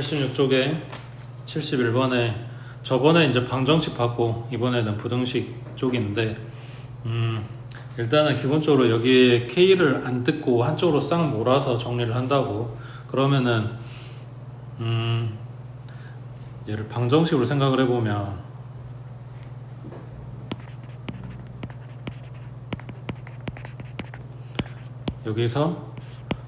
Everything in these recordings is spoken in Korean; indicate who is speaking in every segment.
Speaker 1: 86쪽에 71번에 저번에 이제 방정식 받고 이번에는 부등식 쪽인데 일단은 기본적으로 여기에 K를 안 뜯고 한쪽으로 싹 몰아서 정리를 한다고 그러면은 얘를 방정식으로 생각을 해보면 여기서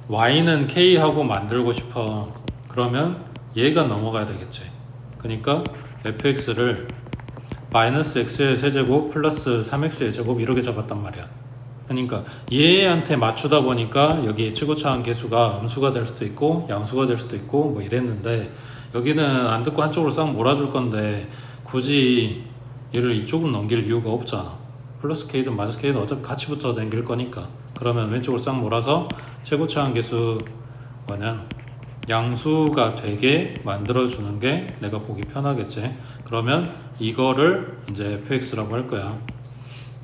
Speaker 1: Y는 K하고 만들고 싶어. 그러면 얘가 넘어가야 되겠지. 그러니까 fx를 마이너스 x의 세제곱 플러스 3x의 제곱 이렇게 잡았단 말이야. 그러니까 얘한테 맞추다 보니까 여기 최고차항 계수가 음수가 될 수도 있고 양수가 될 수도 있고 뭐 이랬는데 여기는 안 듣고 한쪽으로 싹 몰아줄 건데 굳이 얘를 이쪽으로 넘길 이유가 없잖아. 플러스 k든 마이너스 k든 어차피 같이 붙어 당길 거니까. 그러면 왼쪽으로 싹 몰아서 최고차항 계수 뭐냐 양수가 되게 만들어주는 게 내가 보기 편하겠지. 그러면 이거를 이제 fx라고 할 거야.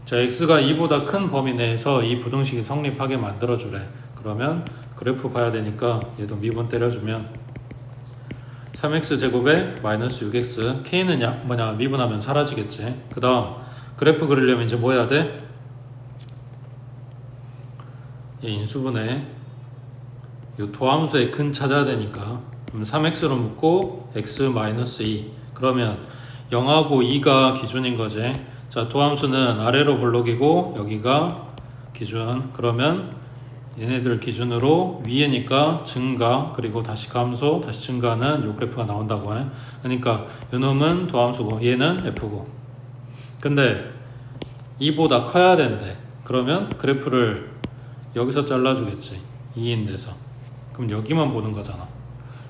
Speaker 1: 자, x가 2보다 큰 범위 내에서 이 부등식이 성립하게 만들어주래. 그러면 그래프 봐야 되니까 얘도 미분 때려주면 3x 제곱에 마이너스 6x k는 미분하면 사라지겠지. 그 다음 그래프 그리려면 이제 뭐 해야 돼? 이 인수분해 이 도함수의 근 찾아야 되니까 3x로 묶고 x-2 그러면 0하고 2가 기준인 거지. 자, 도함수는 아래로 볼록이고 여기가 기준. 그러면 얘네들 기준으로 위에니까 증가 그리고 다시 감소 다시 증가는 요 그래프가 나온다고 해. 그러니까 요놈은 도함수고 얘는 f고. 근데 2보다 커야 된대. 그러면 그래프를 여기서 잘라주겠지. 2인 데서. 그럼 여기만 보는 거잖아.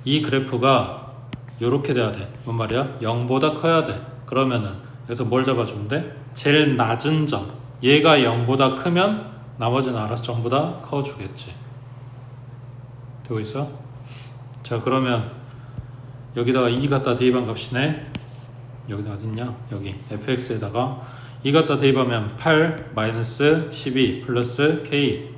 Speaker 1: 이 그래프가 요렇게 돼야 돼. 뭔 말이야? 0보다 커야 돼. 그러면은 여기서 뭘 잡아주면 돼? 제일 낮은 점. 얘가 0보다 크면 나머지는 알아서 전부 다 커주겠지. 되고 있어? 자, 그러면 여기다가 2 갖다 대입한 값이네. 여기다 어딨냐? 여기 fx에다가 2 갖다 대입하면 8 마이너스 12 플러스 k.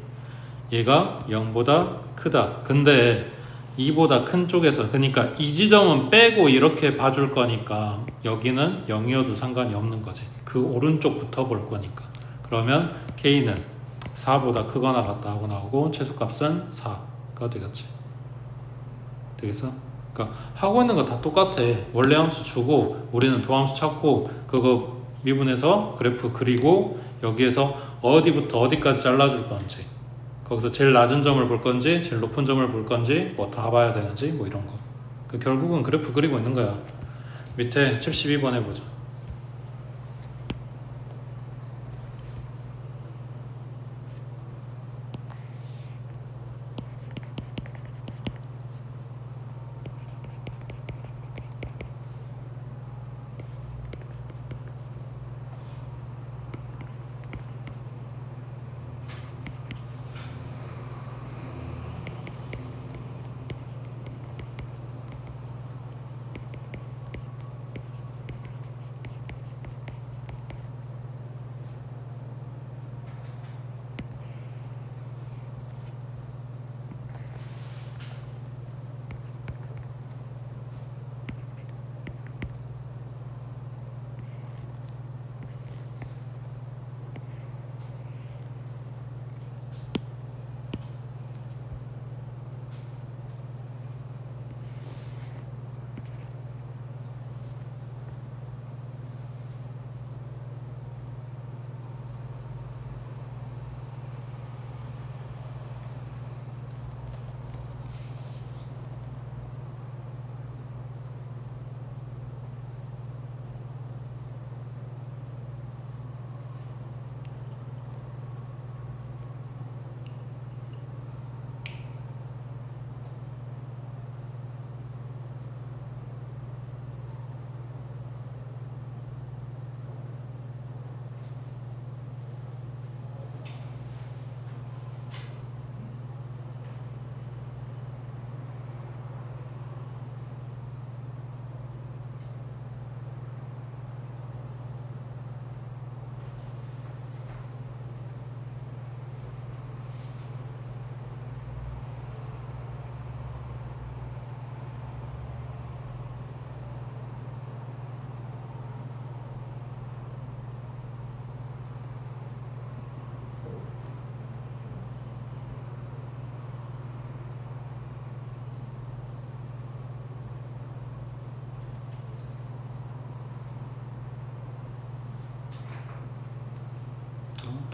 Speaker 1: 얘가 0보다 크다. 근데 2보다 큰 쪽에서 그러니까 이 지점은 빼고 이렇게 봐줄 거니까 여기는 0이어도 상관이 없는 거지. 그 오른쪽부터 볼 거니까. 그러면 k는 4보다 크거나 같다 하고 나오고 최소값은 4가 되겠지. 되겠어? 그러니까 하고 있는 거 다 똑같아. 원래 함수 주고 우리는 도함수 찾고 그거 미분해서 그래프 그리고 여기에서 어디부터 어디까지 잘라줄 건지 거기서 제일 낮은 점을 볼 건지 제일 높은 점을 볼 건지 뭐 다 봐야 되는지 뭐 이런 거. 결국은 그래프 그리고 있는 거야. 밑에 72번 해보자.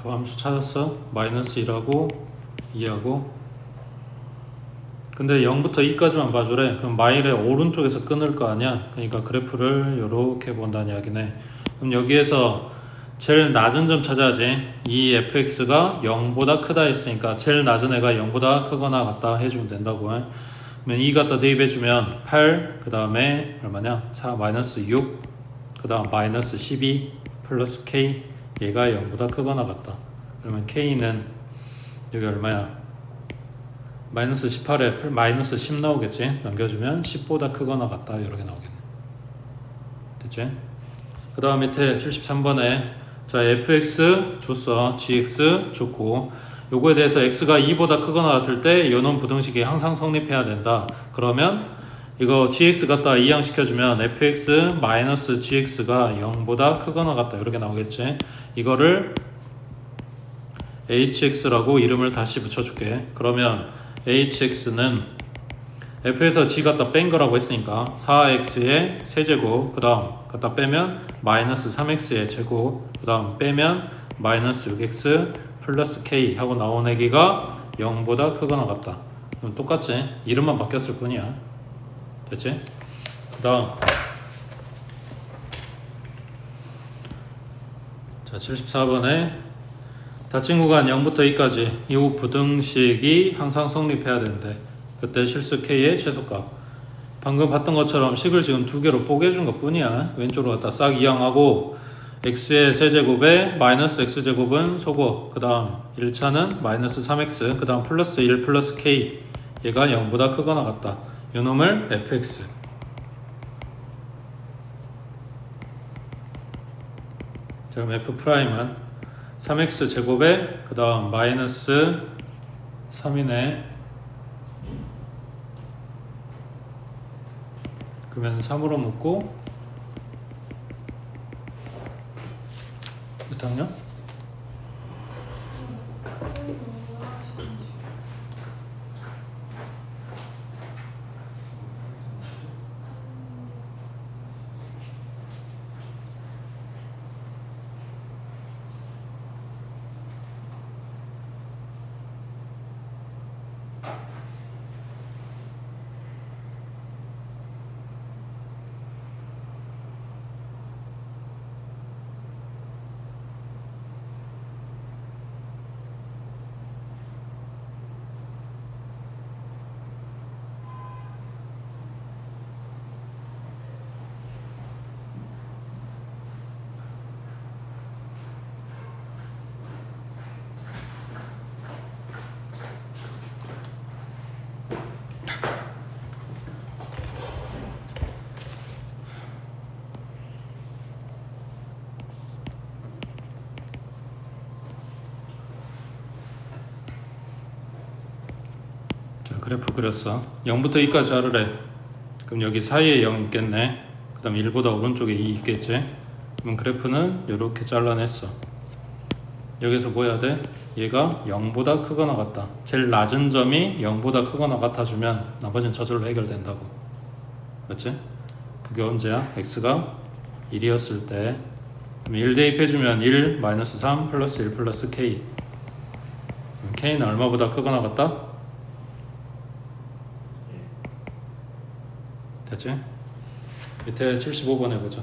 Speaker 1: 도함수 찾았어? 마이너스 1하고 2하고. 근데 0부터 2까지만 봐주래. 그럼 마일의 오른쪽에서 끊을 거 아니야. 그러니까 그래프를 이렇게 본다는 이야기네. 그럼 여기에서 제일 낮은 점 찾아야지. 이 fx가 0보다 크다 했으니까 제일 낮은 애가 0보다 크거나 같다 해주면 된다고. 그러면 2 갖다 대입해주면 8, 그 다음에 얼마냐? 4, 마이너스 6, 그 다음 마이너스 12 플러스 k, 얘가 0보다 크거나 같다. 그러면 k는 여기 얼마야? 마이너스 18에 마이너스 10 나오겠지. 넘겨주면 10보다 크거나 같다 이렇게 나오겠네. 됐지? 그 다음 밑에 73번에 자 fx 줬어. gx 줬고 요거에 대해서 x가 2보다 크거나 같을 때 요놈 부등식이 항상 성립해야 된다. 그러면 이거 gx 갖다 이항시켜주면 fx 마이너스 gx가 0보다 크거나 같다 이렇게 나오겠지. 이거를 hx라고 이름을 다시 붙여줄게. 그러면 hx는 f에서 g 갖다 뺀 거라고 했으니까 4x의 세제곱, 그 다음 갖다 빼면 마이너스 3x의 제곱, 그 다음 빼면 마이너스 6x 플러스 k 하고 나온 애기가 0보다 크거나 같다. 그럼 똑같지? 이름만 바뀌었을 뿐이야. 됐지? 그 다음 자 74번에 닫힌 구간 0부터 2까지 이후 부등식이 항상 성립해야 되는데 그때 실수 k의 최소값. 방금 봤던 것처럼 식을 지금 두 개로 뽀개준 것 뿐이야. 왼쪽으로 갖다 싹 이항하고 x의 세제곱에 마이너스 x제곱은 소곱, 그 다음 1차는 마이너스 3x, 그 다음 플러스 1 플러스 k, 얘가 0보다 크거나 같다. 요 놈을 fx. 자, 그럼 f'은 3x 제곱에 그 다음 마이너스 3이네. 그러면 3으로 묶고 몇 학년? 그래프 그렸어. 0부터 2까지 자르래. 그럼 여기 사이에 0 있겠네. 그 다음 1보다 오른쪽에 2 있겠지. 그럼 그래프는 이렇게 잘라냈어. 여기서 뭐 해야 돼? 얘가 0보다 크거나 같다. 제일 낮은 점이 0보다 크거나 같아주면 나머지는 저절로 해결된다고. 맞지? 그게 언제야? x가 1이었을 때. 그럼 1 대입해주면 1 마이너스 3 플러스 1 플러스 k. 그럼 k는 얼마보다 크거나 같다? 됐지? 밑에 75번 해보자.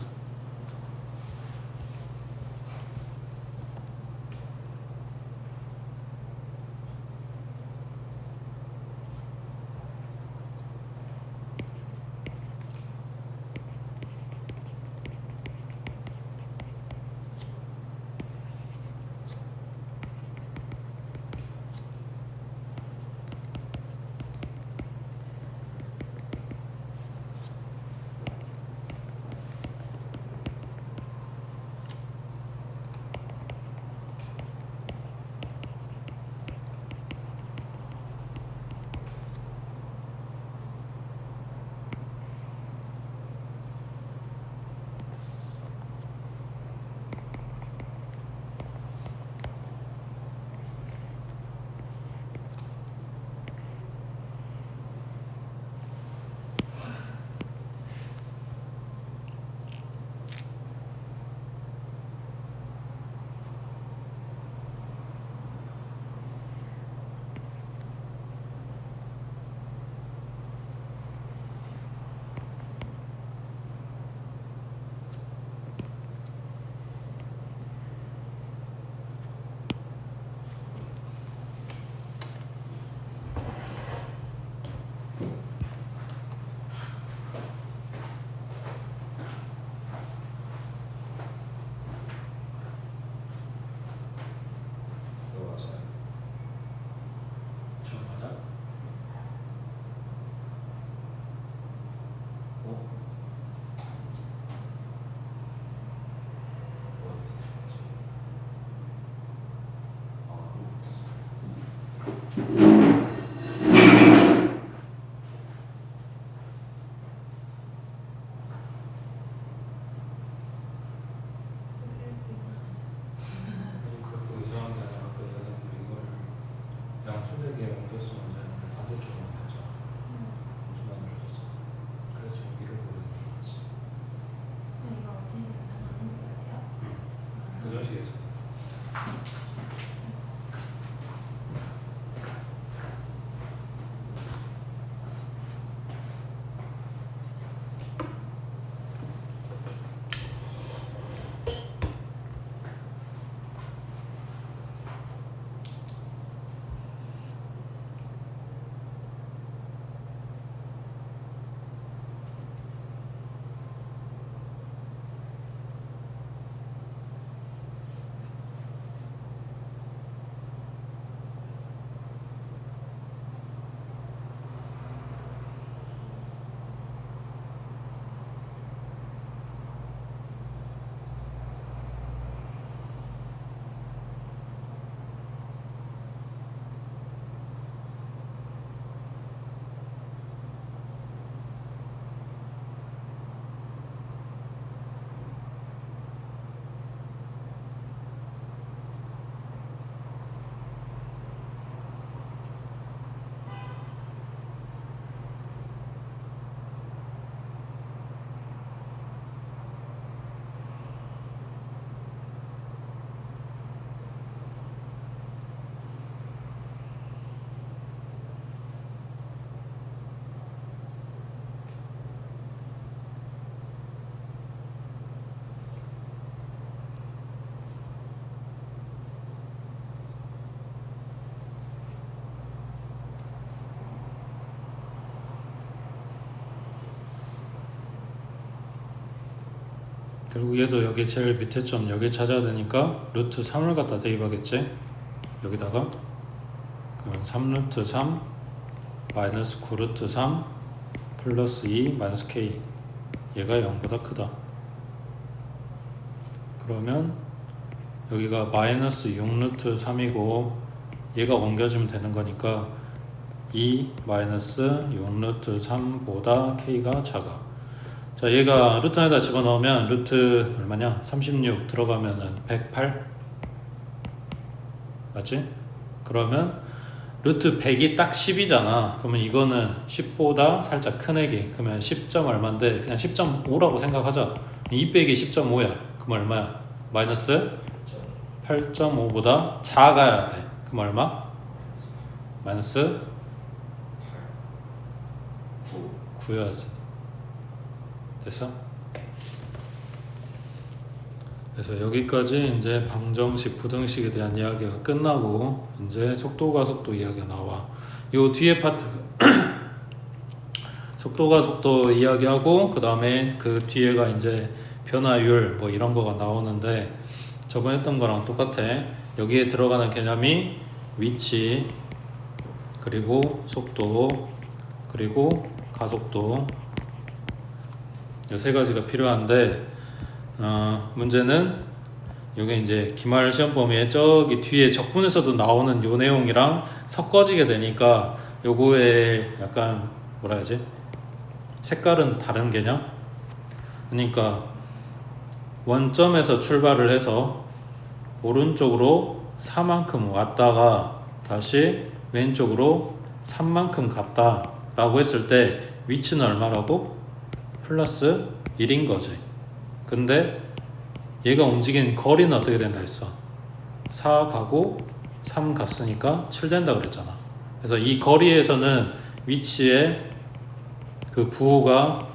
Speaker 2: 부정식에서.
Speaker 1: 결국 얘도 여기 제일 밑에 점 여기 찾아야 되니까 루트 3을 갖다 대입하겠지? 여기다가 그러면 3루트 3 마이너스 9루트 3 플러스 2 마이너스 k 얘가 0보다 크다. 그러면 여기가 마이너스 6루트 3이고 얘가 옮겨주면 되는 거니까 2 마이너스 6루트 3보다 k가 작아. 자, 얘가 루트 안에다 집어넣으면 루트 얼마냐? 36 들어가면은 108 맞지? 그러면 루트 100이 딱 10이잖아. 그러면 이거는 10보다 살짝 큰 애기. 그러면 10점 얼마인데 그냥 10.5라고 생각하자. 2 빼기 10.5야. 그럼 얼마야? 마이너스 8.5보다 작아야 돼. 그럼 얼마? 마이너스 9여야지. 됐어? 그래서 여기까지 이제 방정식, 부등식에 대한 이야기가 끝나고 이제 속도가 속도 이야기가 나와. 요 뒤에 파트 속도가 속도 이야기하고 그 다음에 그 뒤에가 이제 변화율 뭐 이런 거가 나오는데 저번에 했던 거랑 똑같아. 여기에 들어가는 개념이 위치 그리고 속도 그리고 가속도 이 세 가지가 필요한데 문제는 이게 이제 기말 시험 범위에 저기 뒤에 적분에서도 나오는 요 내용이랑 섞어지게 되니까 요거에 약간 뭐라 해야지 색깔은 다른 개념. 그러니까 원점에서 출발을 해서 오른쪽으로 4만큼 왔다가 다시 왼쪽으로 3만큼 갔다 라고 했을 때 위치는 얼마라고? 플러스 1인 거지. 근데 얘가 움직인 거리는 어떻게 된다 했어? 4 가고 3 갔으니까 7 된다 그랬잖아. 그래서 이 거리에서는 위치에 그 부호가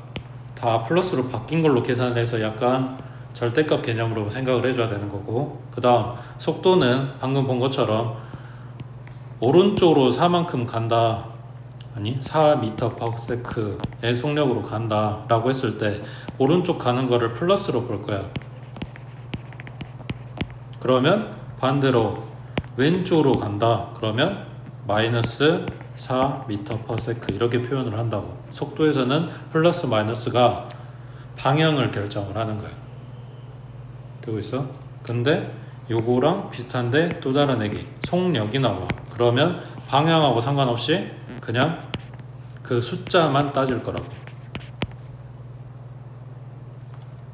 Speaker 1: 다 플러스로 바뀐 걸로 계산해서 약간 절대값 개념으로 생각을 해줘야 되는 거고, 그 다음 속도는 방금 본 것처럼 오른쪽으로 4만큼 간다, 아니 4m/s의 속력으로 간다 라고 했을 때 오른쪽 가는 거를 플러스로 볼 거야. 그러면 반대로 왼쪽으로 간다 그러면 마이너스 4m/s 이렇게 표현을 한다고. 속도에서는 플러스 마이너스가 방향을 결정을 하는 거야. 되고 있어? 근데 요거랑 비슷한데 또 다른 얘기, 속력이 나와. 그러면 방향하고 상관없이 그냥 그 숫자만 따질 거라고.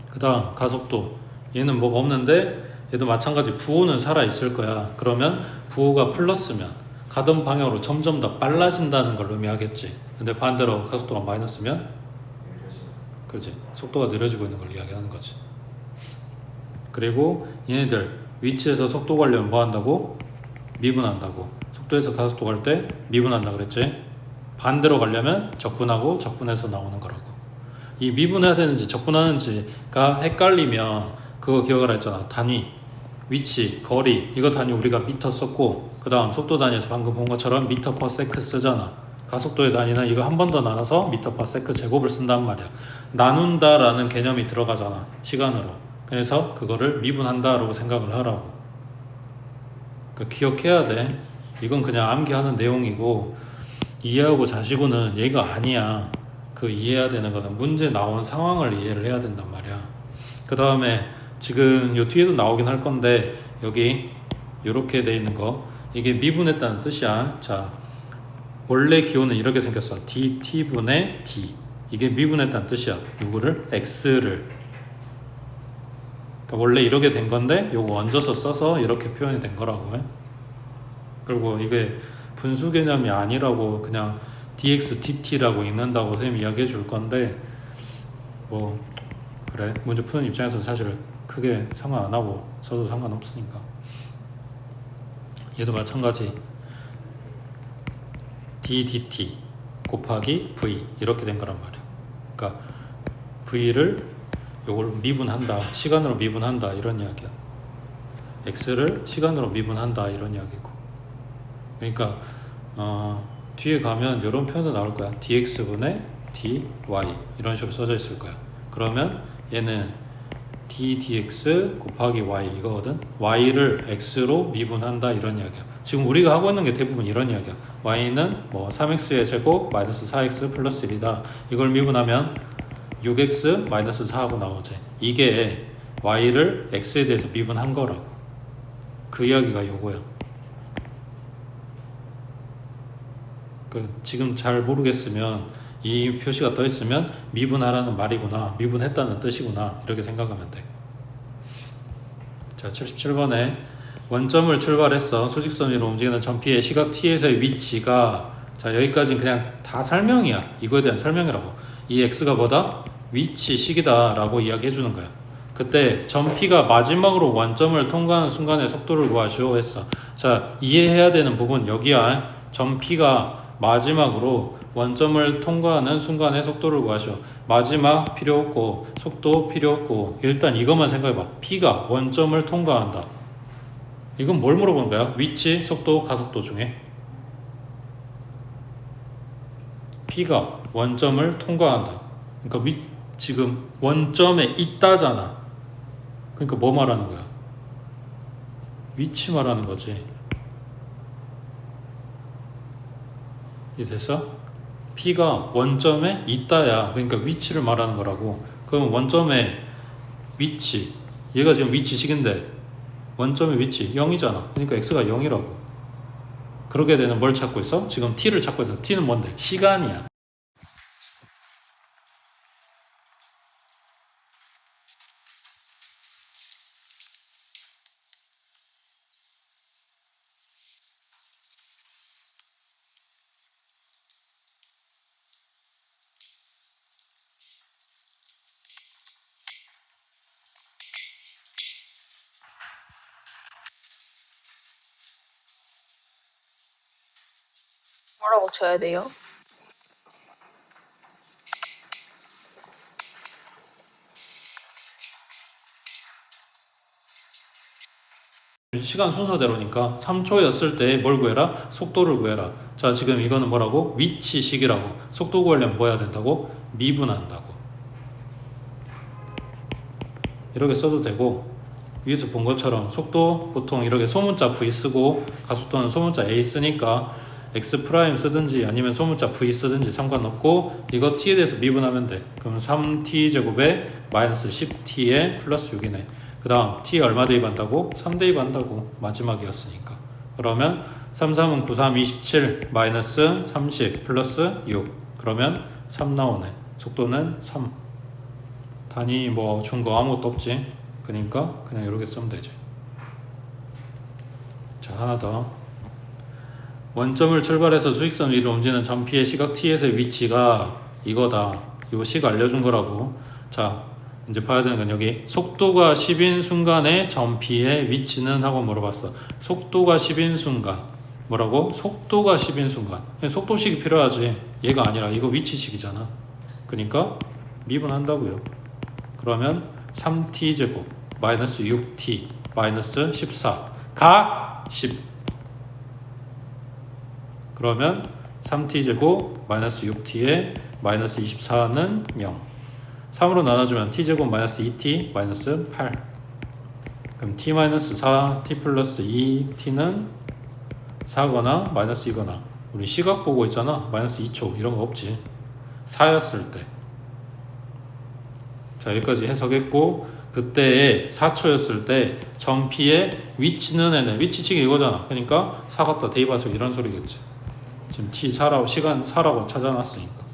Speaker 1: 그 다음 가속도, 얘는 뭐가 없는데 얘도 마찬가지 부호는 살아있을 거야. 그러면 부호가 플러스면 가던 방향으로 점점 더 빨라진다는 걸 의미하겠지. 근데 반대로 가속도가 마이너스면 그렇지, 속도가 느려지고 있는 걸 이야기하는 거지. 그리고 얘네들 위치에서 속도 가려면 뭐 한다고? 미분한다고. 속도에서 가속도 갈 때 미분한다 그랬지? 반대로 가려면 적분하고 적분해서 나오는 거라고. 이 미분해야 되는지 적분하는지가 헷갈리면 그거 기억하라 했잖아. 단위, 위치, 거리, 이거 단위 우리가 미터 썼고, 그 다음 속도 단위에서 방금 본 것처럼 미터 퍼 세크 쓰잖아. 가속도의 단위는 이거 한 번 더 나눠서 미터 퍼 세크 제곱을 쓴단 말이야. 나눈다 라는 개념이 들어가잖아, 시간으로. 그래서 그거를 미분한다 라고 생각을 하라고. 기억해야 돼. 이건 그냥 암기하는 내용이고, 이해하고 자시고는 얘가 아니야. 그 이해해야 되는 거는 문제 나온 상황을 이해를 해야 된단 말이야. 그 다음에 지금 요 뒤에도 나오긴 할 건데, 여기 이렇게 돼 있는 거, 이게 미분했다는 뜻이야. 자, 원래 기호는 이렇게 생겼어. dt분의 d. 이게 미분했다는 뜻이야. 요거를 x를, 그러니까 원래 이렇게 된 건데 요거 얹어서 써서 이렇게 표현이 된 거라고 해. 그리고 이게 분수 개념이 아니라고 그냥 dx dt라고 읽는다고 선생님이 이야기해 줄 건데, 뭐 그래, 문제 푸는 입장에서 사실 크게 상관 안 하고 써도 상관없으니까. 얘도 마찬가지. d dt 곱하기 v 이렇게 된 거란 말이야. 그러니까 v를 요걸 미분한다, 시간으로 미분한다 이런 이야기야. x를 시간으로 미분한다 이런 이야기고. 그러니까 뒤에 가면 이런 표현도 나올 거야. dx분의 dy 이런 식으로 써져 있을 거야. 그러면 얘는 d dx 곱하기 y 이거거든. y를 x로 미분한다 이런 이야기야. 지금 우리가 하고 있는 게 대부분 이런 이야기야. y는 뭐 3x의 제곱 마이너스 4x 플러스 1이다. 이걸 미분하면 6x 마이너스 4하고 나오지. 이게 y를 x에 대해서 미분한 거라고. 그 이야기가 요거야. 지금 잘 모르겠으면 이 표시가 떠 있으면 미분하라는 말이구나, 미분했다는 뜻이구나 이렇게 생각하면 돼. 자, 77번에 원점을 출발해서 수직선 위로 움직이는 점피의 시각 t에서의 위치가, 자 여기까지는 그냥 다 설명이야. 이거에 대한 설명이라고. 이 x가 뭐다? 위치식이다 라고 이야기해 주는 거야. 그때 점피가 마지막으로 원점을 통과하는 순간의 속도를 구하시오 했어. 자, 이해해야 되는 부분 여기야. 점피가 마지막으로 원점을 통과하는 순간의 속도를 구하시오. 마지막 필요 없고 속도 필요 없고, 일단 이것만 생각해봐. P가 원점을 통과한다. 이건 뭘 물어보는 거야? 위치, 속도, 가속도 중에 P가 원점을 통과한다. 그러니까 지금 원점에 있다잖아. 그러니까 뭐 말하는 거야? 위치 말하는 거지. 이해됐어? P가 원점에 있다야. 그러니까 위치를 말하는 거라고. 그럼 원점의 위치, 얘가 지금 위치식인데 원점의 위치 0이잖아. 그러니까 x가 0이라고. 그렇게 되는 뭘 찾고 있어? 지금 t를 찾고 있어. t는 뭔데? 시간이야.
Speaker 2: 뭐라고 쳐야 돼요?
Speaker 1: 시간 순서대로니까 3초였을 때 뭘 구해라? 속도를 구해라. 자, 지금 이거는 뭐라고? 위치식이라고. 속도 구하려면 뭐 해야 된다고? 미분한다고. 이렇게 써도 되고, 위에서 본 것처럼 속도 보통 이렇게 소문자 V 쓰고 가속도는 소문자 A 쓰니까 X 프라임 쓰든지 아니면 소문자 V 쓰든지 상관없고, 이거 T에 대해서 미분하면 돼. 그럼 3T 제곱에 마이너스 10T에 플러스 6이네. 그 다음 T 얼마 대입한다고? 3 대입한다고. 마지막이었으니까. 그러면 3, 3은 9, 3, 27 마이너스 30 플러스 6. 그러면 3 나오네. 속도는 3. 단위 뭐 준 거 아무것도 없지. 그러니까 그냥 이렇게 쓰면 되지. 자, 하나 더. 원점을 출발해서 수직선 위로 움직이는 점피의 시각 t에서의 위치가 이거다. 요 식 알려준 거라고. 자, 이제 봐야 되는 건 여기 속도가 10인 순간의 점P의 위치는 하고 물어봤어. 속도가 10인 순간 뭐라고? 속도가 10인 순간 속도식이 필요하지. 얘가 아니라 이거 위치식이잖아. 그러니까 미분한다고요. 그러면 3t제곱 마이너스 6t 마이너스 14가 10. 그러면 3t제곱 마이너스 6t에 마이너스 24는 0. 3으로 나눠주면 t제곱 마이너스 2t 마이너스 8. 그럼 t 마이너스 4, t 플러스 2, t는 4거나 마이너스 2거나. 우리 시각 보고 있잖아. 마이너스 2초 이런 거 없지. 4였을 때. 자, 여기까지 해석했고, 그때의 4초였을 때 점P의 위치는 애는 위치식이 이거잖아. 그러니까 4 갖다 대입하세요 이런 소리겠지. 지금 t 4라고 시간 4라고 찾아놨으니까.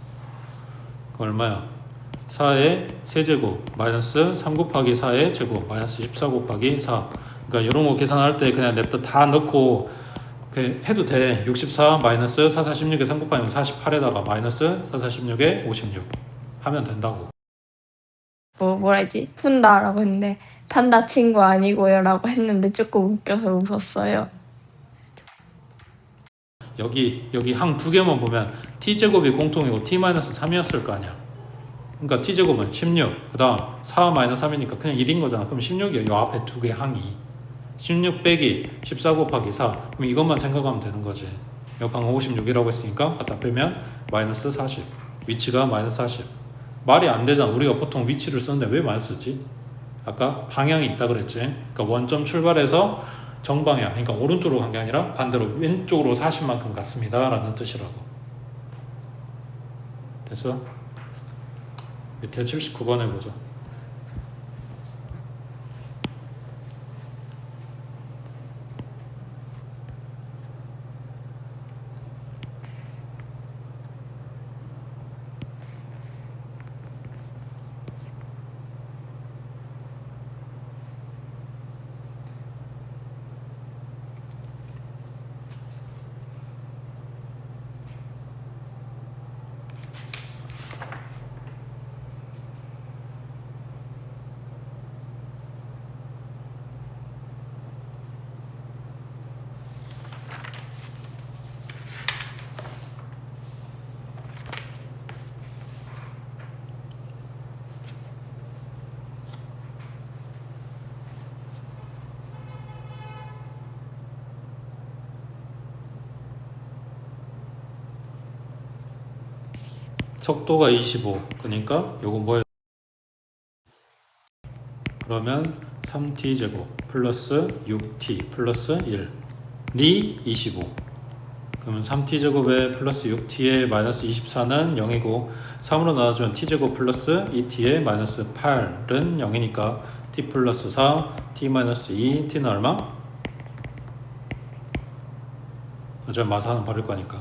Speaker 1: 그 얼마야? 4의 세제곱 마이너스 3 곱하기 4의 제곱 마이너스 14 곱하기 4. 그러니까 이런 거 계산할 때 그냥 냅다 다 넣고 해도 돼. 64 마이너스 4, 46에 3 곱하기 48에다가 마이너스 4, 46에 56 하면 된다고.
Speaker 2: 뭐라 했지? 푼다라고 했는데 판다 친구 아니고요 라고 했는데 조금 웃겨서 웃었어요.
Speaker 1: 여기 항 두 개만 보면 t제곱이 공통이고 t-3이었을 거 아니야. 그러니까 t제곱은 16, 그 다음 4-3이니까 그냥 1인 거잖아. 그럼 16이야. 요 앞에 두 개 항이 16 빼기 14 곱하기 4. 그럼 이것만 생각하면 되는 거지. 여기 방금 56이라고 했으니까 갖다 빼면 마이너스 40. 위치가 마이너스 40. 말이 안 되잖아. 우리가 보통 위치를 쓰는데 왜 마이너스 쓰지? 아까 방향이 있다 그랬지. 그러니까 원점 출발해서 정방향, 그러니까 오른쪽으로 간 게 아니라 반대로 왼쪽으로 40만큼 갔습니다 라는 뜻이라고. 됐어? 밑에 79번 해보죠. 속도가 25. 그러니까 요거 뭐예요? 그러면 3t제곱 플러스 6t 플러스 1이 25. 그러면 3t제곱에 플러스 6t에 마이너스 24는 0이고 3으로 나눠주면 t제곱 플러스 2t에 마이너스 8은 0이니까 t 플러스 4, t 마이너스 2, t는 얼마? 어차피 마사는 버릴 거니까.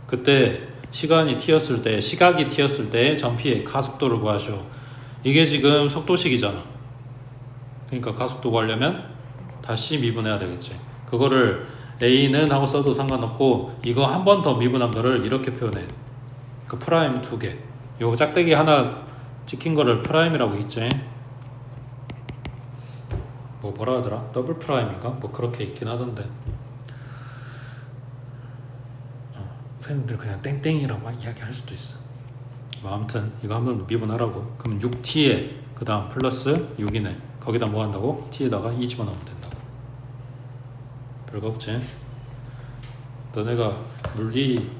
Speaker 1: 그때 시간이 t였을 때, 시각이 t였을 때 점P의 가속도를 구하시오. 이게 지금 속도식이잖아. 그러니까 가속도 구하려면 다시 미분해야 되겠지. 그거를 a는 하고 써도 상관없고 이거 한 번 더 미분한 거를 이렇게 표현해. 그 프라임 두 개. 요 짝대기 하나 찍힌 거를 프라임이라고 있지. 뭐라 하더라? 더블 프라임인가? 뭐 그렇게 있긴 하던데. 선생님들 그냥 땡땡이라고 이야기할 수도 있어. 뭐 아무튼 이거 한번 미분하라고. 그러면 6t에 그 다음 플러스 6이네. 거기다 뭐 한다고? t에다가 2 집어넣으면 된다고. 별거 없지. 너네가 물리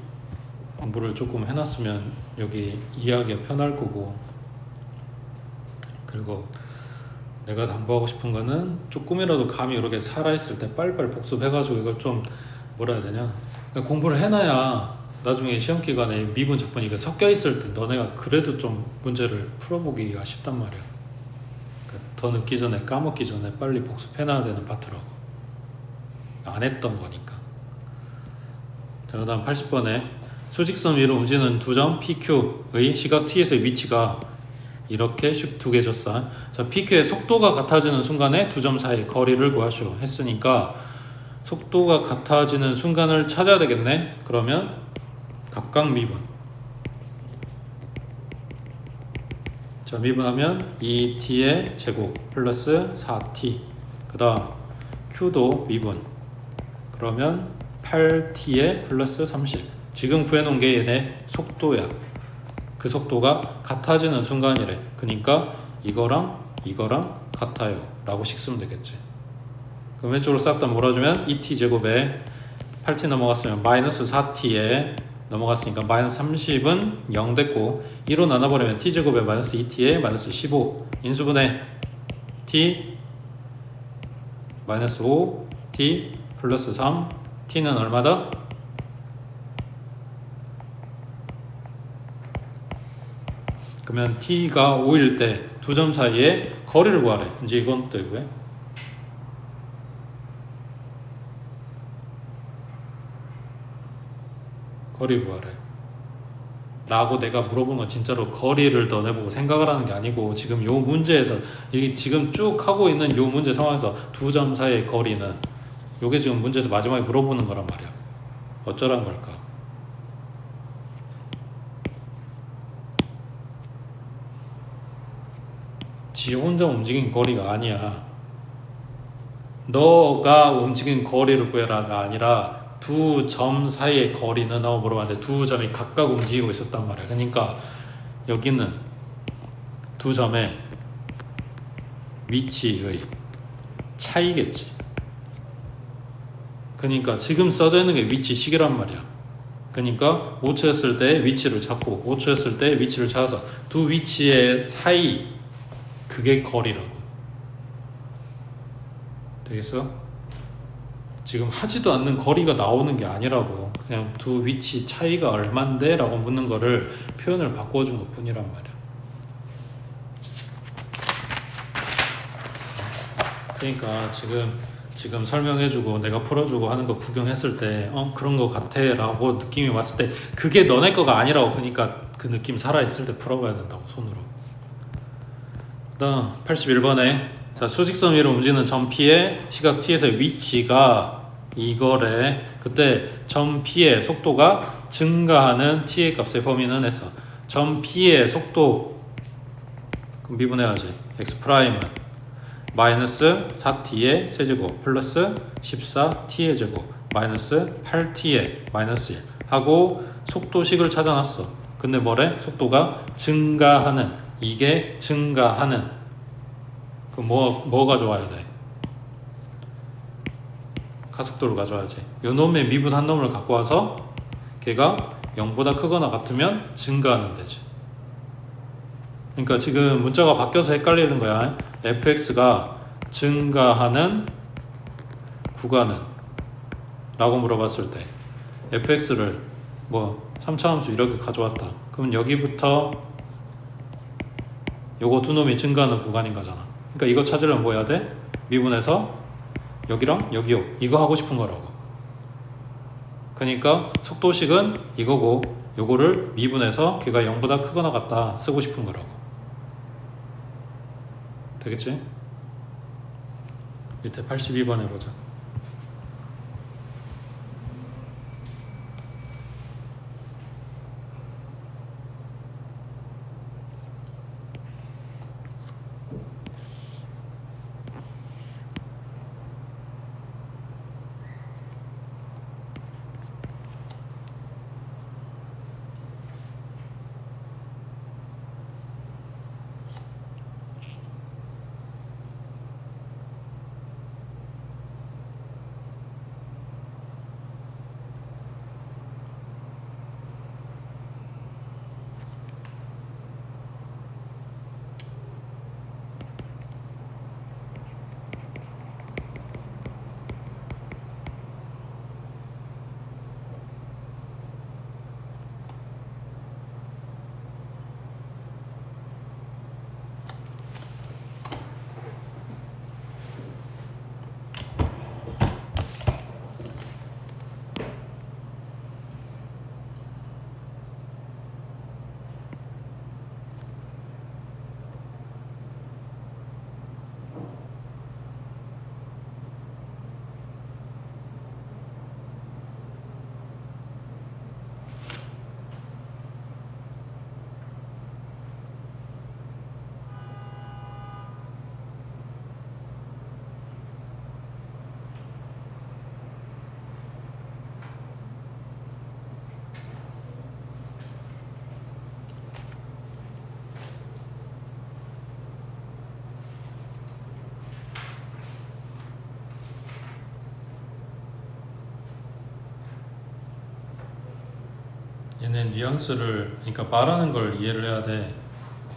Speaker 1: 공부를 조금 해놨으면 여기 이해하기가 편할 거고, 그리고 내가 당부하고 싶은 거는 조금이라도 감이 이렇게 살아있을 때 빨리빨리 복습해가지고 이걸 좀 뭐라 해야 되냐, 공부를 해놔야 나중에 시험 기간에 미분 적분이 이게 섞여 있을 때 너네가 그래도 좀 문제를 풀어보기가 쉽단 말이야. 그러니까 더 늦기 전에, 까먹기 전에 빨리 복습해놔야 되는 파트라고. 안 했던 거니까. 자, 그 다음 80번에 수직선 위로 움직이는 두 점 PQ의 시각 T에서의 위치가 이렇게 두 개 줬어. 자, PQ의 속도가 같아지는 순간에 두 점 사이 거리를 구하시오 했으니까 속도가 같아지는 순간을 찾아야 되겠네. 그러면 각각 미분. 자, 미분하면 2t의 제곱 플러스 4t. 그 다음 q도 미분. 그러면 8t의 플러스 30. 지금 구해놓은 게 얘네 속도야. 그 속도가 같아지는 순간이래. 그러니까 이거랑 이거랑 같아요 라고 식 쓰면 되겠지. 그럼 왼쪽으로 싹 다 몰아주면 2t 제곱에 8t 넘어갔으면 마이너스 4t에 넘어갔으니까 마이너스 30은 0 됐고 2로 나눠버리면 t 제곱에 마이너스 2t에 마이너스 15 인수분해 t 마이너스 5 t 플러스 3 t는 얼마다? 그러면 t가 5일 때 두 점 사이에 거리를 구하래. 이제 이건 또 왜? 거리 구하래 라고 내가 물어본 건 진짜로 거리를 더 내보고 생각을 하는 게 아니고 지금 요 문제에서 이 지금 쭉 하고 있는 요 문제 상황에서 두 점 사이의 거리는 요게 지금 문제에서 마지막에 물어보는 거란 말이야. 어쩌란 걸까? 지 혼자 움직인 거리가 아니야. 너가 움직인 거리를 구해라가 아니라 두 점 사이의 거리는 라고 물어봤는데 두 점이 각각 움직이고 있었단 말이야. 그러니까 여기는 두 점의 위치의 차이겠지. 그러니까 지금 써져 있는 게 위치식이란 말이야. 그러니까 5초였을 때 위치를 찾고 5초였을 때 위치를 찾아서 두 위치의 사이, 그게 거리라고. 되겠어? 지금 하지도 않는 거리가 나오는 게 아니라고. 그냥 두 위치 차이가 얼만데? 라고 묻는 거를 표현을 바꿔준 것 뿐이란 말이야. 그러니까 지금 설명해주고 내가 풀어주고 하는 거 구경했을 때 그런 거 같아 라고 느낌이 왔을 때 그게 너네 거가 아니라고. 그러니까 그 느낌 살아있을 때 풀어봐야 된다고, 손으로. 그 다음 81번에 자, 수직선 위로 움직이는 점 P의 시각 T에서의 위치가 이거래. 그때 점 P의 속도가 증가하는 T의 값의 범위는 했어. 점 P의 속도 그럼 미분해야지. X 프라임은 마이너스 4T의 세제곱 플러스 14T의 제곱 마이너스 8T의 마이너스 1 하고 속도식을 찾아놨어. 근데 뭐래? 속도가 증가하는, 이게 증가하는. 그럼 뭐 가져와야 돼? 가속도를 가져와야지. 요 놈의 미분 한 놈을 갖고 와서 걔가 0보다 크거나 같으면 증가하는 데지. 그러니까 지금 문자가 바뀌어서 헷갈리는 거야. fx가 증가하는 구간은? 라고 물어봤을 때 fx를 뭐 3차 함수 이렇게 가져왔다. 그럼 여기부터 요거 두 놈이 증가하는 구간인 거잖아. 그러니까 이거 찾으려면 뭐 해야 돼? 미분해서 여기랑 여기요, 이거 하고 싶은 거라고. 그러니까 속도식은 이거고 요거를 미분해서 걔가 0보다 크거나 같다 쓰고 싶은 거라고. 되겠지? 밑에 82번 해보자. 얘네 뉘앙스를, 그러니까 말하는 걸 이해를 해야 돼.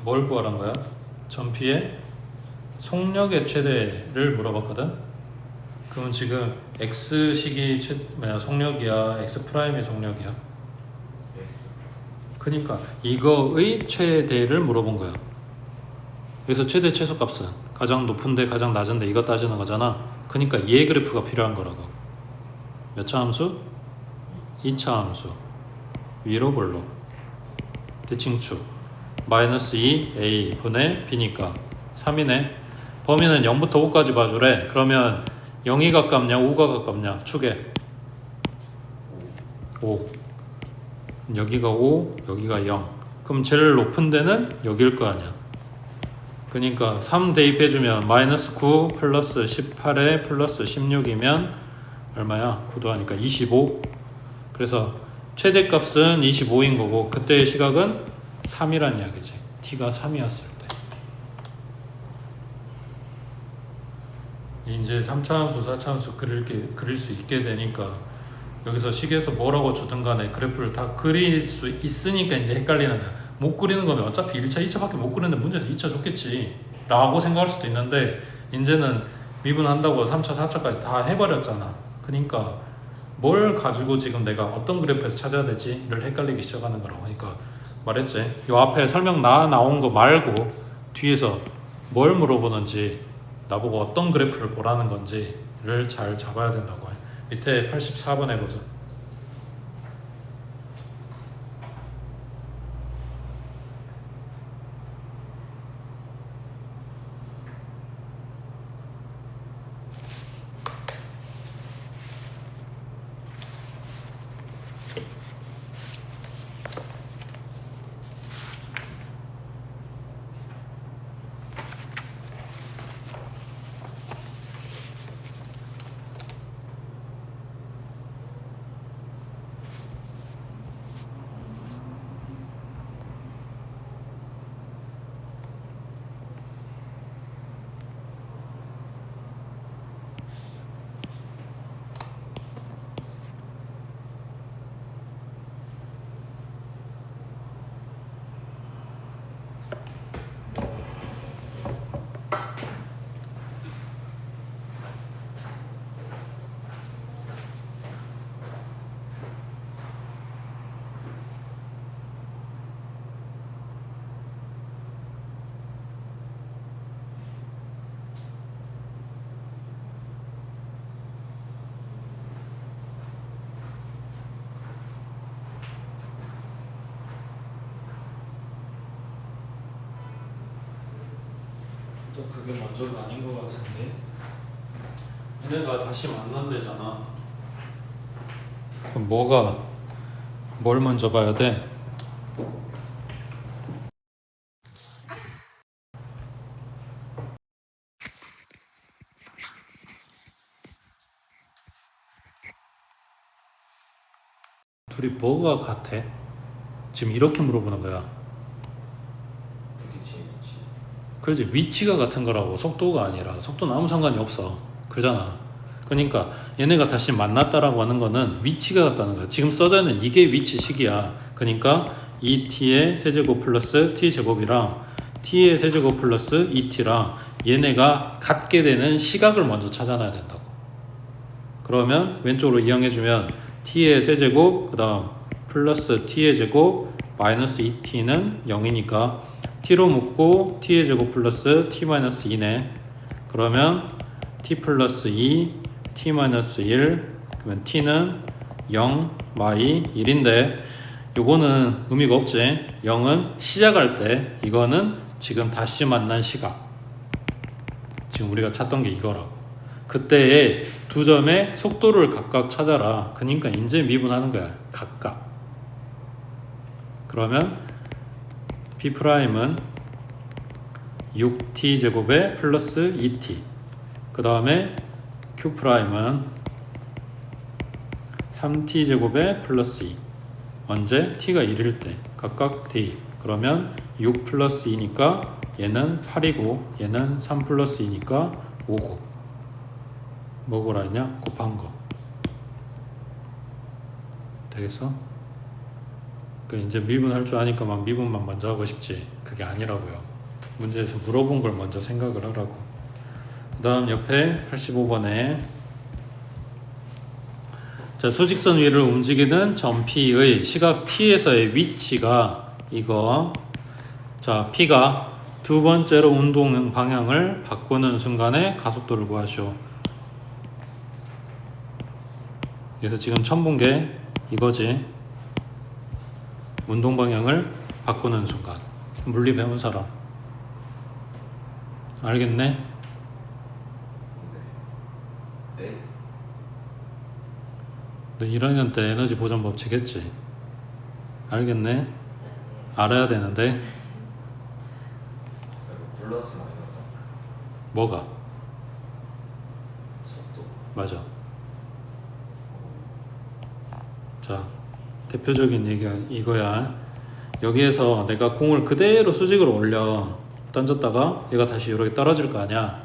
Speaker 1: 뭘 구하란 거야? 전피의 속력의 최대를 물어봤거든. 그럼 지금 x식이 속력이야, x 프라임의 속력이야? 그러니까 이거의 최대를 물어본 거야. 여기서 최대 최소값은 가장 높은데 가장 낮은데 이거 따지는 거잖아. 그러니까 얘 그래프가 필요한 거라고. 몇 차 함수? 2차 함수. 위로 볼록 대칭축 마이너스 2a 분의 b니까 3이네. 범위는 0부터 5까지 봐주래. 그러면 0이 가깝냐 5가 가깝냐 축에 5. 여기가 5 여기가 0. 그럼 제일 높은 데는 여길 거 아니야. 그러니까 3 대입해주면 마이너스 9 플러스 18에 플러스 16이면 얼마야? 9도 하니까 25. 그래서 최대값은 25인 거고 그때의 시각은 3이란 이야기지. t가 3이었을 때. 이제 3차 함수, 4차 함수 그릴 수 있게 되니까 여기서 식에서 뭐라고 주든 간에 그래프를 다 그릴 수 있으니까 이제 헷갈리는 거야. 못 그리는 거면 어차피 1차, 2차밖에 못 그리는데 문제에서 2차 줬겠지 라고 생각할 수도 있는데 이제는 미분한다고 3차, 4차까지 다 해버렸잖아. 그러니까 뭘 가지고 지금 내가 어떤 그래프에서 찾아야 되지를 헷갈리기 시작하는 거라고. 그러니까 말했지. 요 앞에 설명 나온 거 말고 뒤에서 뭘 물어보는지 나보고 어떤 그래프를 보라는 건지를 잘 잡아야 된다고 해. 밑에 84번 해보자. 또 그게 먼저가 아닌 것 같은데. 얘네가 다시 만난대잖아. 그럼 뭘 먼저 봐야 돼? 둘이 뭐가 같아? 지금 이렇게 물어보는 거야. 그렇지. 위치가 같은 거라고. 속도가 아니라. 속도는 아무 상관이 없어. 그러잖아. 그러니까 얘네가 다시 만났다라고 하는 거는 위치가 같다는 거야. 지금 써져 있는 이게 위치식이야. 그러니까 2t의 세제곱 플러스 t제곱이랑 t의 세제곱 플러스 2t랑 얘네가 같게 되는 시각을 먼저 찾아놔야 된다고. 그러면 왼쪽으로 이항해주면 t의 세제곱 그 다음 플러스 t의 제곱 마이너스 2t는 0이니까 t로 묶고 t의 제곱 플러스 t 마이너스 2네. 그러면 t 플러스 2 t 마이너스 1 그러면 t는 0 마이 1인데 요거는 의미가 없지. 0은 시작할 때, 이거는 지금 다시 만난 시각. 지금 우리가 찾던 게 이거라고. 그때의 두 점의 속도를 각각 찾아라. 그러니까 이제 미분하는 거야. 각각. 그러면 B'은 6t 제곱에 플러스 2t. 그 다음에 Q'은 3t 제곱에 플러스 2. 언제? t가 1일 때. 각각 t. 그러면 6 플러스 2니까 얘는 8이고 얘는 3 플러스 2니까 5고. 뭐고라 했냐? 곱한 거. 되겠어? 그 이제 미분할 줄 아니까 막 미분만 먼저 하고 싶지. 그게 아니라고요. 문제에서 물어본 걸 먼저 생각을 하라고. 그 다음 옆에 85번에 자, 수직선 위를 움직이는 점 P의 시각 T에서의 위치가 이거. 자, P가 두 번째로 운동 방향을 바꾸는 순간에 가속도를 구하시오. 그래서 지금 처음 본 게 이거지. 운동 방향을 바꾸는 순간. 물리 배운 사람 알겠네?
Speaker 3: 네.
Speaker 1: 너 1학년 때 에너지 보존 법칙 했지? 알겠네? 알아야 되는데.
Speaker 3: 플러스 마이너스
Speaker 1: 뭐가?
Speaker 3: 속도.
Speaker 1: 맞아. 자, 대표적인 얘기가 이거야. 여기에서 내가 공을 그대로 수직으로 올려 던졌다가 얘가 다시 이렇게 떨어질 거 아니야.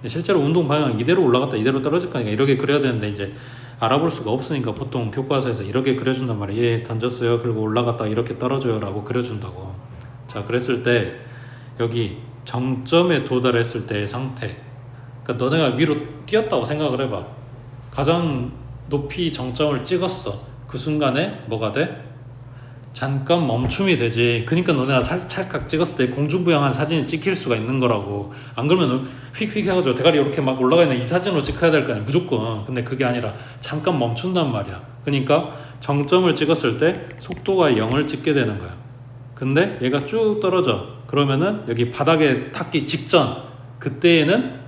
Speaker 1: 실제로 운동 방향 이대로 올라갔다 이대로 떨어질 거니까 이렇게 그려야 되는데 이제 알아볼 수가 없으니까 보통 교과서에서 이렇게 그려준단 말이야. 얘 던졌어요. 그리고 올라갔다 이렇게 떨어져요 라고 그려준다고. 자, 그랬을 때 여기 정점에 도달했을 때의 상태. 그러니까 너네가 위로 뛰었다고 생각을 해봐. 가장 높이 정점을 찍었어. 그 순간에 뭐가 돼? 잠깐 멈춤이 되지. 그러니까 너네가 찰칵 찍었을 때 공중부양한 사진이 찍힐 수가 있는 거라고. 안 그러면 휙휙 해가지고 대가리 이렇게 막 올라가 있는 이 사진으로 찍혀야 될 거 아니야 무조건. 근데 그게 아니라 잠깐 멈춘단 말이야. 그러니까 정점을 찍었을 때 속도가 0을 찍게 되는 거야. 근데 얘가 쭉 떨어져. 그러면은 여기 바닥에 닿기 직전 그때에는,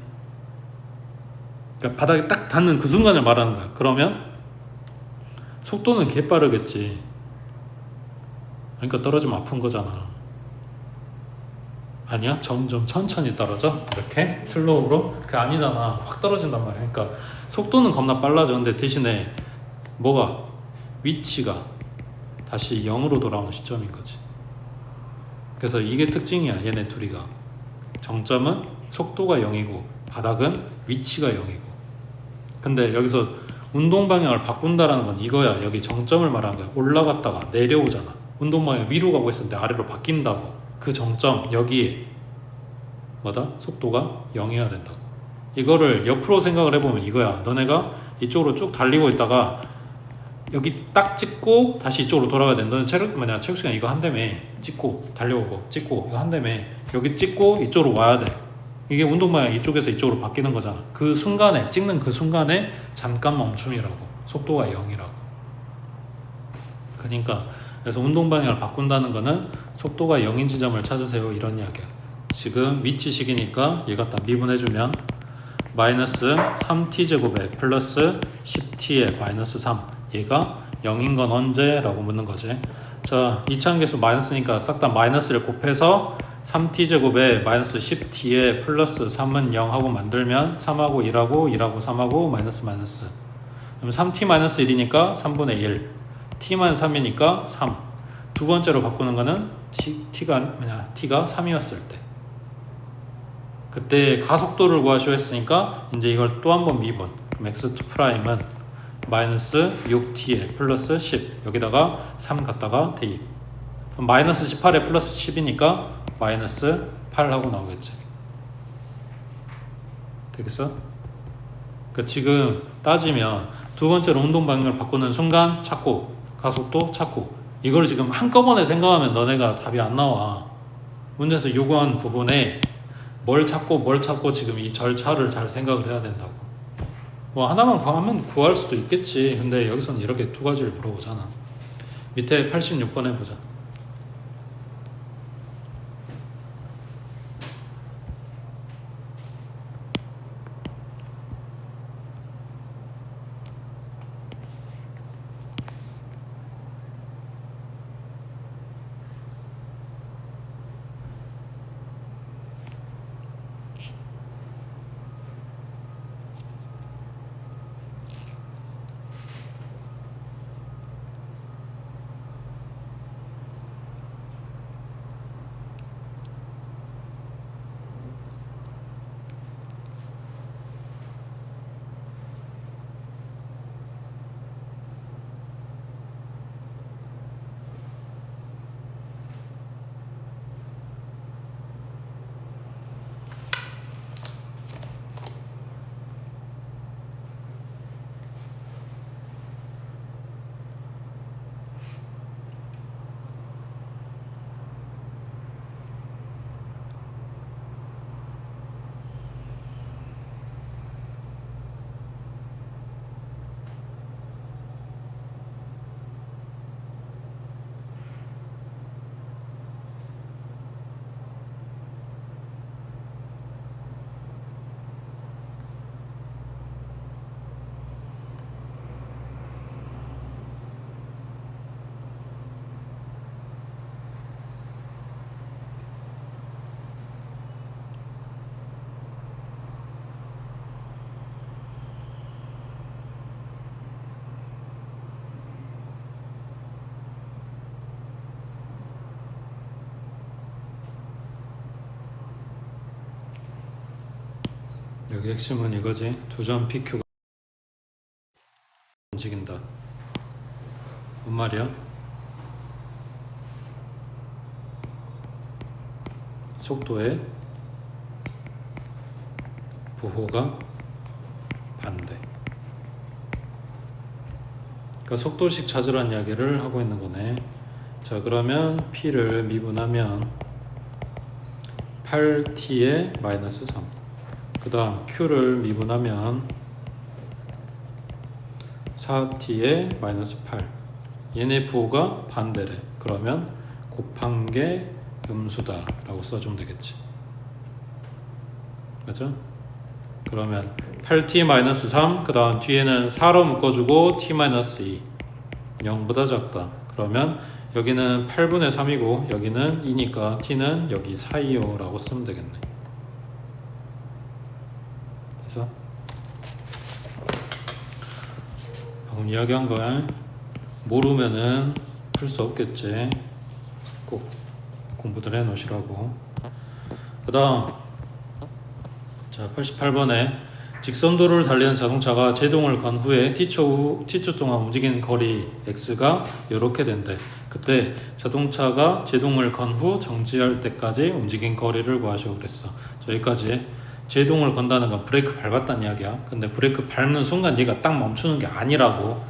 Speaker 1: 그러니까 바닥에 딱 닿는 그 순간을 말하는 거야. 그러면 속도는 개빠르겠지. 그러니까 떨어지면 아픈 거잖아. 아니야? 점점 천천히 떨어져? 이렇게? 슬로우로? 그게 아니잖아. 확 떨어진단 말이야. 그러니까 속도는 겁나 빨라져. 근데 대신에 뭐가? 위치가 다시 0으로 돌아오는 시점인 거지. 그래서 이게 특징이야. 얘네 둘이가. 정점은 속도가 0이고 바닥은 위치가 0이고. 근데 여기서 운동 방향을 바꾼다라는 건 이거야. 여기 정점을 말하는 거야. 올라갔다가 내려오잖아. 운동 방향 위로 가고 있었는데 아래로 바뀐다고. 그 정점 여기에 뭐다? 속도가 0이어야 된다고. 이거를 옆으로 생각을 해보면 이거야. 너네가 이쪽으로 쭉 달리고 있다가 여기 딱 찍고 다시 이쪽으로 돌아가야 돼. 너는 체육 시간 이거 한다며. 찍고 달려오고 찍고 이거 한다며. 여기 찍고 이쪽으로 와야 돼. 이게 운동 방향 이쪽에서 이쪽으로 바뀌는 거잖아. 그 순간에 찍는 그 순간에 잠깐 멈춤이라고. 속도가 0이라고. 그러니까 그래서 운동 방향을 바꾼다는 거는 속도가 0인 지점을 찾으세요 이런 이야기야. 지금 위치식이니까 얘가 딱 미분해주면 마이너스 3t제곱에 플러스 10t에 마이너스 3. 얘가 0인 건 언제? 라고 묻는 거지. 자, 이차함계수 마이너스니까 싹 다 마이너스를 곱해서 3t제곱에 마이너스 10t에 플러스 3은 0 하고 만들면 3하고 1하고 1하고 3하고 마이너스 마이너스. 그럼 3t 마이너스 1이니까 3분의 1. t만 3이니까 3. 두 번째로 바꾸는 거는 t가 3이었을 때. 그때 가속도를 구하시오 했으니까 이제 이걸 또 한 번 미분. 그럼 x2'은 마이너스 6t에 플러스 10. 여기다가 3 갖다가 대입. 그럼 마이너스 18에 플러스 10이니까 마이너스 8 하고 나오겠지. 되겠어? 그 지금 따지면 두 번째로 운동 방향을 바꾸는 순간 찾고 가속도 찾고 이걸 지금 한꺼번에 생각하면 너네가 답이 안 나와. 문제에서 요구한 부분에 뭘 찾고 지금 이 절차를 잘 생각을 해야 된다고. 뭐 하나만 구하면 구할 수도 있겠지. 근데 여기서는 이렇게 두 가지를 물어보잖아. 밑에 86번 해보자. 여기 핵심은 이거지. 두 점 PQ가 움직인다. 뭔 말이야? 속도의 부호가 반대. 그러니까 속도식 찾으란 이야기를 하고 있는 거네. 자, 그러면 P를 미분하면 8T에 마이너스 3. 그 다음 Q를 미분하면 4T에 마이너스 8. 얘네 부호가 반대래. 그러면 곱한 게 음수다 라고 써주면 되겠지. 맞아? 그러면 8t 마이너스 3, 그 다음 뒤에는 4로 묶어주고 t 마이너스 2 0보다 작다. 그러면 여기는 8분의 3이고 여기는 2니까 t는 여기 4이요 라고 쓰면 되겠네. 그래서 방금 이야기한 걸 모르면은 풀 수 없겠지. 꼭 공부들 해 놓으시라고. 그 다음 자 88번에 직선도로를 달리는 자동차가 제동을 건 후에 t초 동안 움직이는 거리 x가 이렇게 된대. 그때 자동차가 제동을 건 후 정지할 때까지 움직인 거리를 구하시오 그랬어. 여기까지 제동을 건다는 건 브레이크 밟았다는 이야기야. 근데 브레이크 밟는 순간 얘가 딱 멈추는 게 아니라고.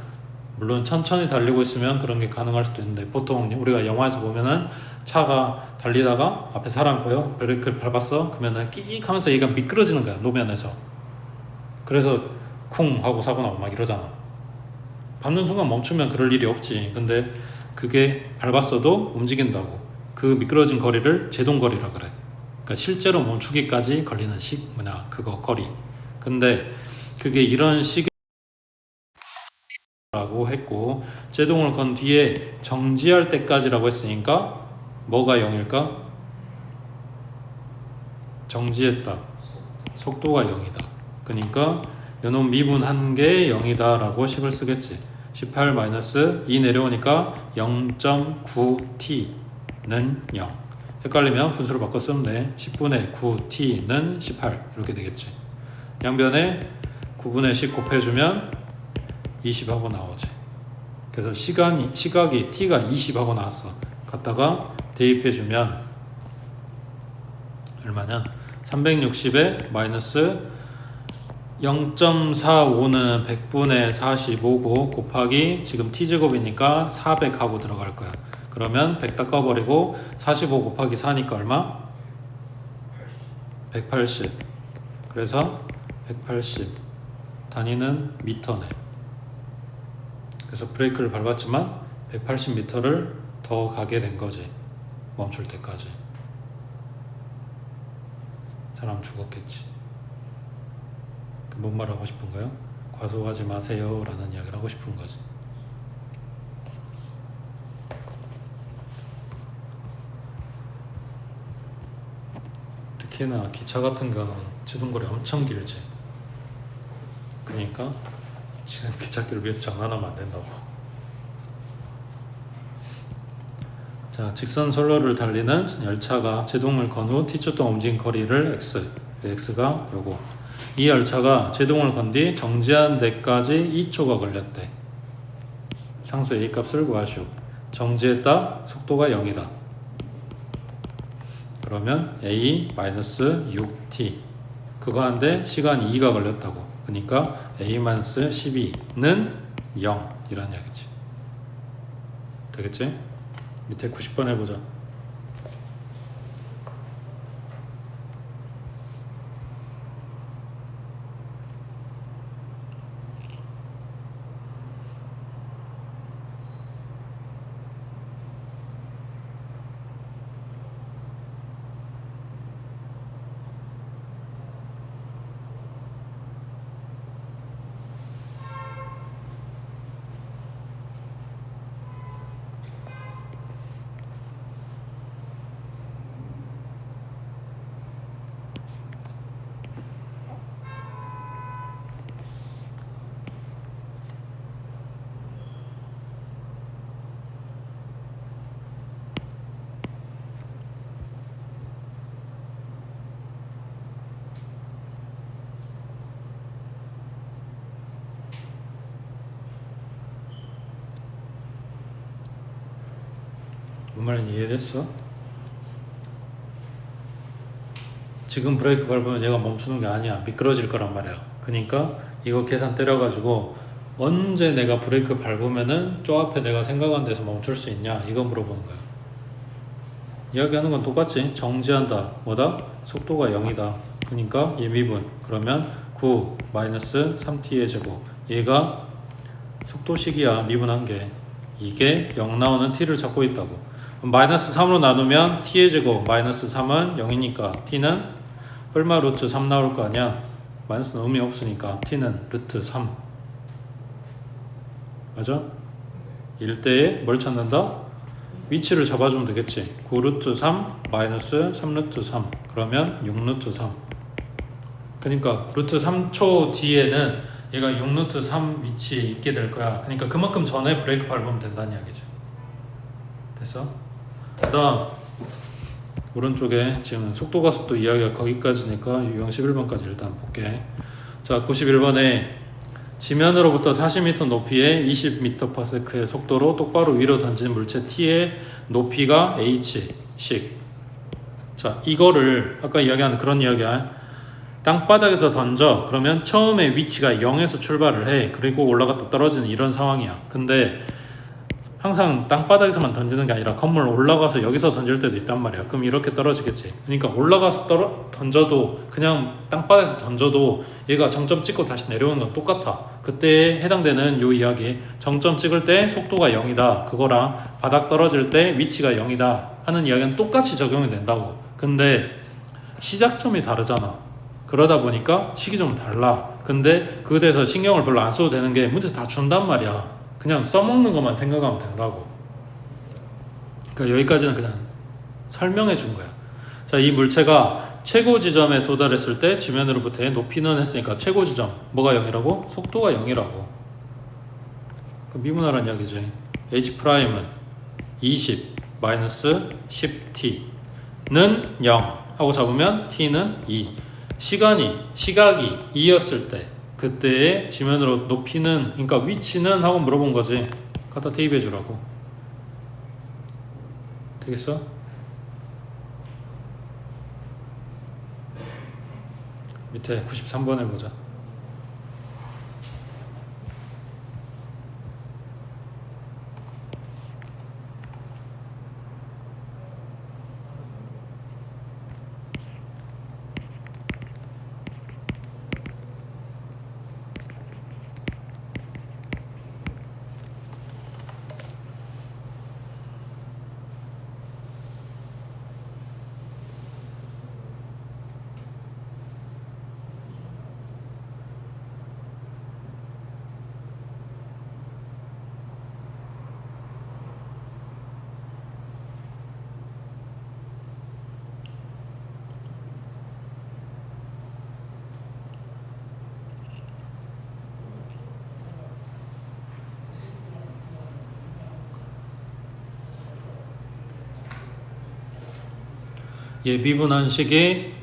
Speaker 1: 물론 천천히 달리고 있으면 그런 게 가능할 수도 있는데 보통 우리가 영화에서 보면은 차가 달리다가 앞에 사람 보여? 브레이크를 밟았어? 그러면은 끼익 하면서 얘가 미끄러지는 거야, 노면에서. 그래서 쿵 하고 사고 나고 막 이러잖아. 밟는 순간 멈추면 그럴 일이 없지. 근데 그게 밟았어도 움직인다고. 그 미끄러진 거리를 제동거리라 그래. 그러니까 실제로 멈추기까지 걸리는 그거 거리. 근데 그게 이런 식의 라고 했고 제동을 건 뒤에 정지할 때까지라고 했으니까 뭐가 0일까? 정지했다. 속도가 0이다. 그러니까 요놈 미분한 게 0이다 라고 식을 쓰겠지. 18-2 내려오니까 0.9t는 0. 헷갈리면 분수로 바꿔 쓰면 돼. 10분의 9t는 18 이렇게 되겠지. 양변에 9분의 10 곱해주면 20하고 나오지. 그래서 시각이 t가 20하고 나왔어. 갖다가 대입해주면 얼마냐? 360에 마이너스 0.45는 100분의 45고 곱하기 지금 t제곱이니까 400하고 들어갈 거야. 그러면 100 닦아버리고 45 곱하기 4니까 얼마? 180. 그래서 180 단위는 미터네. 그래서 브레이크를 밟았지만 180m를 더 가게 된 거지. 멈출 때까지. 사람 죽었겠지. 뭔 말 하고 싶은 거야? 과속하지 마세요 라는 이야기를 하고 싶은 거지. 특히나 기차 같은 경우는 제동거리 엄청 길지. 그러니까 지금 기찻길을 위해서 장난하면 안 된다고. 자, 직선 선로를 달리는 열차가 제동을 건 후 t초 동안 움직인 거리를 x, x가 요거. 이 열차가 제동을 건 뒤 정지한 데까지 2초가 걸렸대. 상수 a 값을 구하시오. 정지했다, 속도가 0이다. 그러면 a-6t 그거 한데 시간이 2가 걸렸다고. 그러니까 a-12는 0 이란 이야기지. 되겠지? 밑에 90번 해보자. 말인지 이해됐어? 지금 브레이크 밟으면 얘가 멈추는 게 아니야. 미끄러질 거란 말이야. 그러니까 이거 계산 때려가지고 언제 내가 브레이크 밟으면은 저 앞에 내가 생각한 데서 멈출 수 있냐 이거 물어보는 거야. 이야기하는 건 똑같지. 정지한다. 뭐다? 속도가 0이다. 그러니까 얘 미분. 그러면 9 마이너스 3t의 제곱. 얘가 속도식이야. 미분한 게. 이게 0 나오는 t를 찾고 있다고. 그럼 마이너스 3으로 나누면 t의 제곱 마이너스 3은 0이니까 t는 뿔마 루트 3 나올 거 아니야. 마이너스는 의미 없으니까 t는 루트 3. 맞아? 일 때에 뭘 찾는다? 위치를 잡아주면 되겠지. 9 루트 3 마이너스 3 루트 3 그러면 6 루트 3. 그러니까 루트 3초 뒤에는 얘가 6 루트 3 위치에 있게 될 거야. 그러니까 그만큼 전에 브레이크 밟으면 된다는 이야기죠. 됐어? 그 다음 오른쪽에 지금 속도가속도 이야기가 거기까지니까 유형 11번까지 일단 볼게. 자 91번에 지면으로부터 40m 높이의 20m/s의 속도로 똑바로 위로 던진 물체 T의 높이가 h씩. 자 이거를 아까 이야기한 그런 이야기야. 땅바닥에서 던져. 그러면 처음에 위치가 0에서 출발을 해. 그리고 올라갔다 떨어지는 이런 상황이야. 근데 항상 땅바닥에서만 던지는 게 아니라 건물 올라가서 여기서 던질 때도 있단 말이야. 그럼 이렇게 떨어지겠지. 그러니까 올라가서 던져도 그냥 땅바닥에서 던져도 얘가 정점 찍고 다시 내려오는 건 똑같아. 그때에 해당되는 요 이야기. 정점 찍을 때 속도가 0이다. 그거랑 바닥 떨어질 때 위치가 0이다 하는 이야기는 똑같이 적용이 된다고. 근데 시작점이 다르잖아. 그러다 보니까 시기점은 달라. 근데 그에 대해서 신경을 별로 안 써도 되는 게 문제 다 준단 말이야. 그냥 써먹는 것만 생각하면 된다고. 그러니까 여기까지는 그냥 설명해 준 거야. 자, 이 물체가 최고 지점에 도달했을 때 지면으로부터의 높이는 했으니까 최고 지점 뭐가 0이라고? 속도가 0이라고. 그 미분하라는 이야기지. H'은 20 마이너스 10t는 0 하고 잡으면 t는 2. 시각이 2였을 때 그때의 지면으로 높이는, 그러니까 위치는 하고 물어본 거지. 갖다 대입해 주라고. 되겠어? 밑에 93번 해보자. 얘 미분한 식이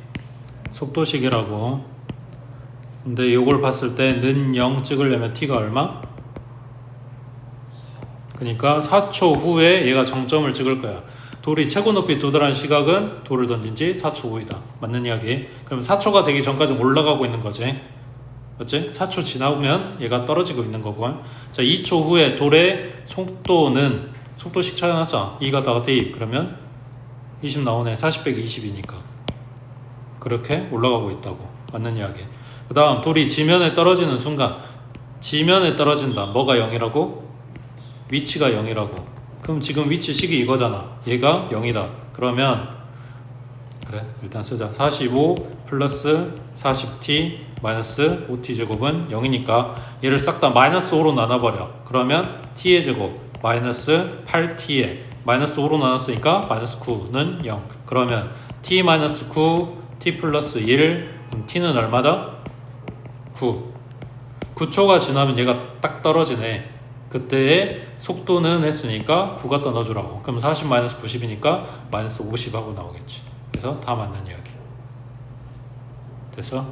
Speaker 1: 속도식이라고. 근데 이걸 봤을 때 는 0 찍으려면 t가 얼마? 그러니까 4초 후에 얘가 정점을 찍을 거야. 돌이 최고 높이 도달한 시각은 돌을 던진 지 4초 후이다. 맞는 이야기. 그럼 4초가 되기 전까지 올라가고 있는 거지. 맞지? 4초 지나면 얘가 떨어지고 있는 거고. 자, 2초 후에 돌의 속도는 속도식 찾아놨잖아. 2 갖다가 대입. 그러면 20 나오네. 40 빼기 20이니까 그렇게 올라가고 있다고. 맞는 이야기. 그 다음 돌이 지면에 떨어지는 순간, 지면에 떨어진다. 뭐가 0이라고? 위치가 0이라고. 그럼 지금 위치 식이 이거잖아. 얘가 0이다. 그러면 그래 일단 쓰자. 45 플러스 40t 마이너스 5t 제곱은 0이니까 얘를 싹 다 마이너스 5로 나눠버려. 그러면 t의 제곱 마이너스 8t에 마이너스 5로 나눴으니까 마이너스 9는 0. 그러면 t 마이너스 9 t 플러스 1. 그럼 t는 얼마다? 9. 9초가 지나면 얘가 딱 떨어지네. 그때의 속도는 했으니까 9 갖다 넣어주라고. 그럼 40 마이너스 90이니까 마이너스 50 하고 나오겠지. 그래서 다 맞는 이야기. 됐어?